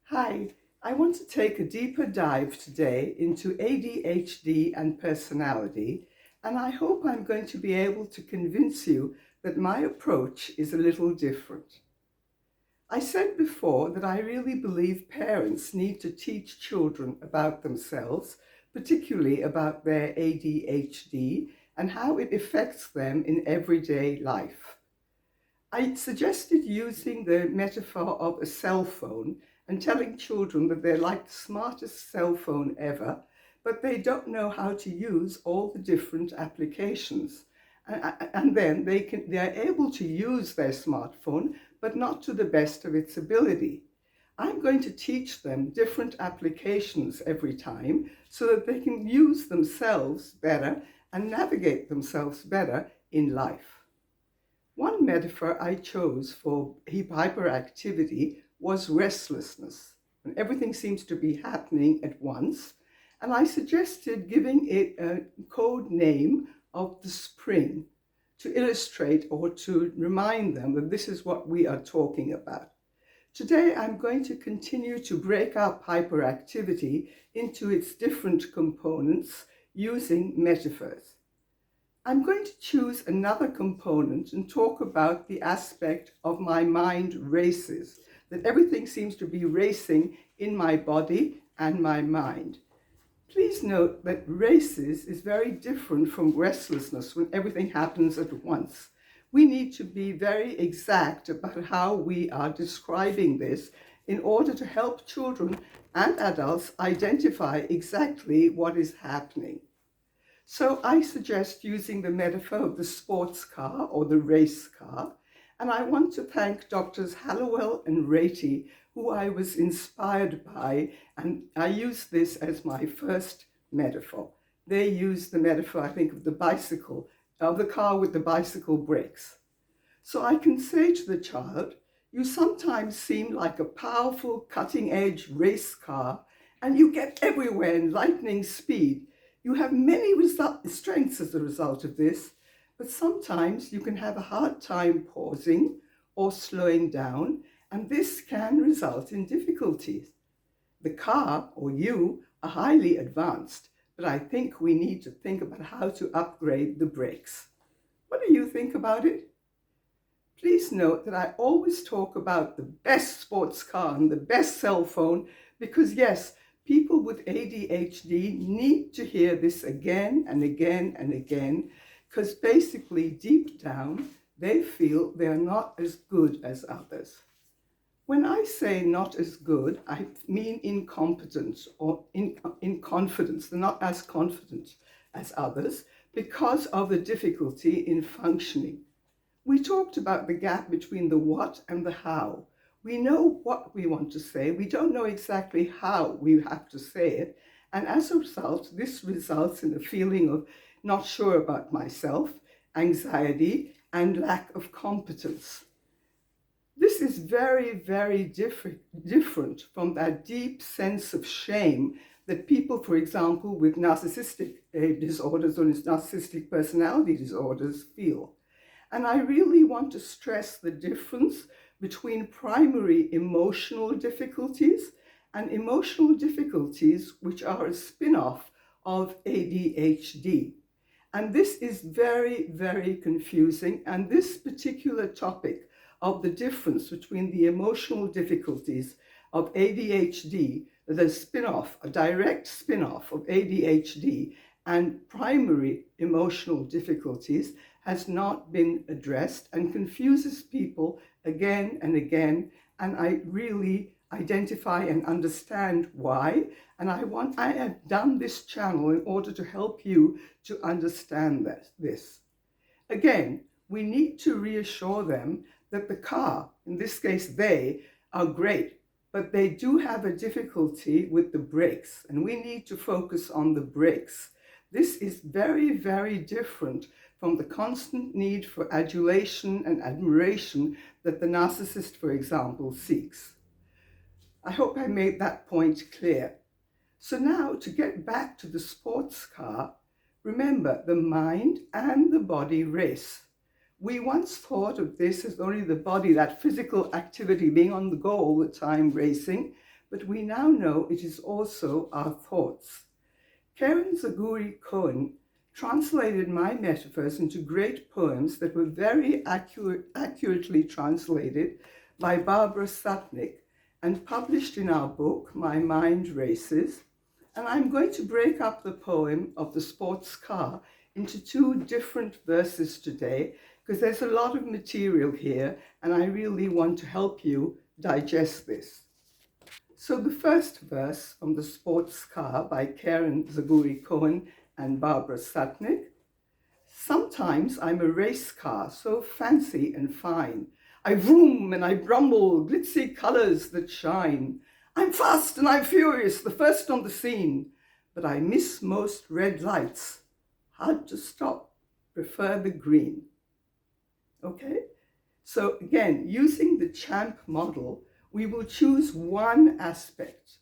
Hi, I want to take a deeper dive today into ADHD and personality, and I hope I'm going to be able to convince you that my approach is a little different. I said before that I really believe parents need to teach children about themselves, particularly about their ADHD and how it affects them in everyday life. I suggested using the metaphor of a cell phone and telling children that they're like the smartest cell phone ever, but they don't know how to use all the different applications. And then they're able to use their smartphone, but not to the best of its ability. I'm going to teach them different applications every time so that they can use themselves better and navigate themselves better in life. One metaphor I chose for hyperactivity was restlessness, and everything seems to be happening at once. And I suggested giving it a code name of the spring to illustrate or to remind them that this is what we are talking about. Today, I'm going to continue to break up hyperactivity into its different components using metaphors. I'm going to choose another component and talk about the aspect of my mind races, that everything seems to be racing in my body and my mind. Please note that races is very different from restlessness when everything happens at once. We need to be very exact about how we are describing this in order to help children and adults identify exactly what is happening. So I suggest using the metaphor of the sports car or the race car. And I want to thank Doctors Hallowell and Ratey, who I was inspired by, and I use this as my first metaphor. They use the metaphor, I think, of the bicycle, of the car with the bicycle brakes. So I can say to the child, you sometimes seem like a powerful, cutting-edge race car, and you get everywhere in lightning speed. You have many strengths as a result of this, but sometimes you can have a hard time pausing or slowing down, and this can result in difficulties. The car, or you, are highly advanced, but I think we need to think about how to upgrade the brakes. What do you think about it? Please note that I always talk about the best sports car and the best cell phone because, yes, people with ADHD need to hear this again and again and again because basically deep down they feel they're not as good as others. When I say not as good, I mean incompetence or in confidence. They're not as confident as others because of the difficulty in functioning. We talked about the gap between the what and the how. We know what we want to say. We don't know exactly how we have to say it. And as a result, this results in a feeling of not sure about myself, anxiety, and lack of competence. This is very, very different from that deep sense of shame that people, for example, with narcissistic disorders or narcissistic personality disorders feel. And I really want to stress the difference between primary emotional difficulties and emotional difficulties which are a spinoff of ADHD. And this is very, very confusing. And this particular topic of the difference between the emotional difficulties of ADHD, the spinoff, a direct spinoff of ADHD, and primary emotional difficulties has not been addressed and confuses people again and again. And I really identify and understand why. And I have done this channel in order to help you to understand this. Again, we need to reassure them that the car, in this case, they are great, but they do have a difficulty with the brakes, and we need to focus on the brakes. This is very, very different from the constant need for adulation and admiration that the narcissist, for example, seeks. I hope I made that point clear. So now, to get back to the sports car, remember the mind and the body race. We once thought of this as only the body, that physical activity being on the go all the time racing, but we now know it is also our thoughts. Karen Zaguri-Cohen translated my metaphors into great poems that were very accurately translated by Barbara Sutnick and published in our book, My Mind Races. And I'm going to break up the poem of the sports car into two different verses today, because there's a lot of material here and I really want to help you digest this. So the first verse from the sports car by Karen Zaguri-Cohen and Barbara Sutnick. Sometimes I'm a race car, so fancy and fine. I vroom and I brumble, glitzy colours that shine. I'm fast and I'm furious, the first on the scene. But I miss most red lights. Hard to stop, prefer the green. Okay? So again, using the champ model, we will choose one aspect,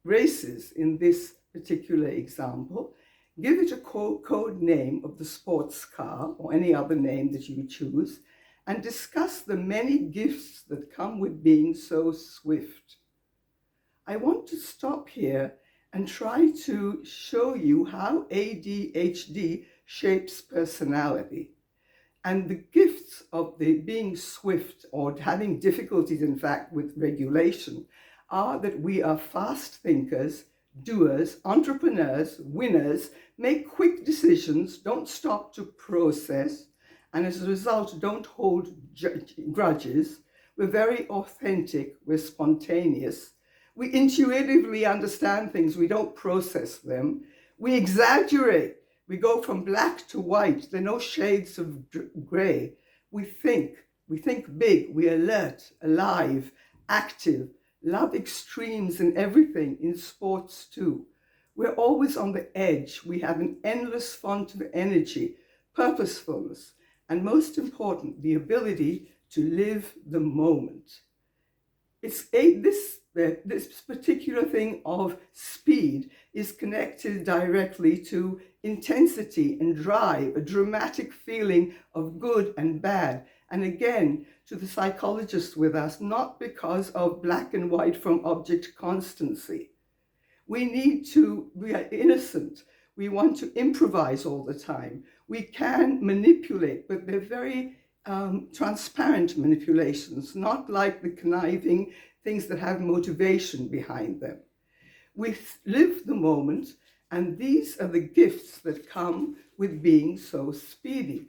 races in this particular example, give it a code name of the sports car or any other name that you choose, and discuss the many gifts that come with being so swift. I want to stop here and try to show you how ADHD shapes personality. And the gifts of the being swift or having difficulties, in fact, with regulation are that we are fast thinkers, doers, entrepreneurs, winners, make quick decisions, don't stop to process, and as a result, don't hold grudges. We're very authentic, we're spontaneous. We intuitively understand things, we don't process them. We exaggerate. We go from black to white. There are no shades of grey. We think big, we're alert, alive, active, love extremes in everything, in sports too. We're always on the edge. We have an endless font of energy, purposefulness, and most important, the ability to live the moment. This particular thing of speed is connected directly to intensity and drive, a dramatic feeling of good and bad. And again, to the psychologists with us, not because of black and white from object constancy. We are innocent. We want to improvise all the time. We can manipulate, but they're very transparent manipulations, not like the conniving things that have motivation behind them. We live the moment, and these are the gifts that come with being so speedy.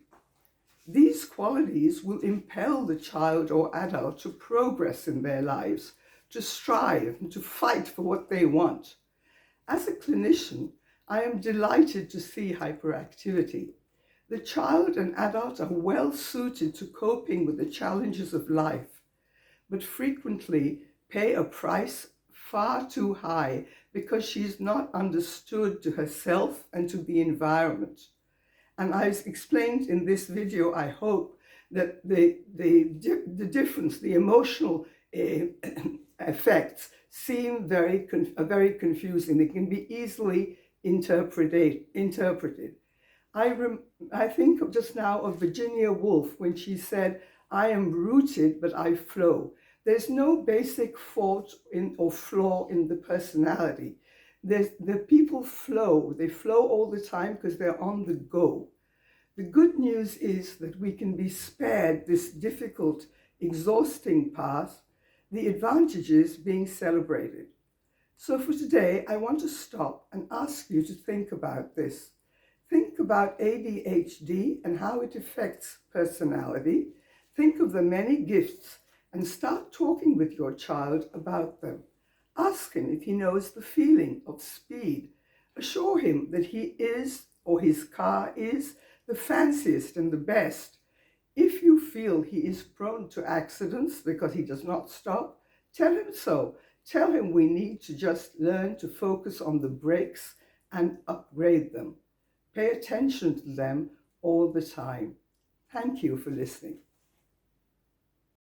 These qualities will impel the child or adult to progress in their lives, to strive and to fight for what they want. As a clinician, I am delighted to see hyperactivity. The child and adult are well suited to coping with the challenges of life, but frequently pay a price far too high because she is not understood to herself and to the environment. And I've explained in this video, I hope, that the difference, the emotional effects seem very confusing. They can be easily interpreted. I think of just now of Virginia Woolf when she said, "I am rooted, but I flow." There's no basic fault or flaw in the personality. The people flow. They flow all the time because they're on the go. The good news is that we can be spared this difficult, exhausting path, the advantages being celebrated. So for today, I want to stop and ask you to think about this. Think about ADHD and how it affects personality. Think of the many gifts and start talking with your child about them. Ask him if he knows the feeling of speed. Assure him that he is, or his car is, the fanciest and the best. If you feel he is prone to accidents because he does not stop, tell him so. Tell him we need to just learn to focus on the brakes and upgrade them. Pay attention to them all the time. Thank you for listening.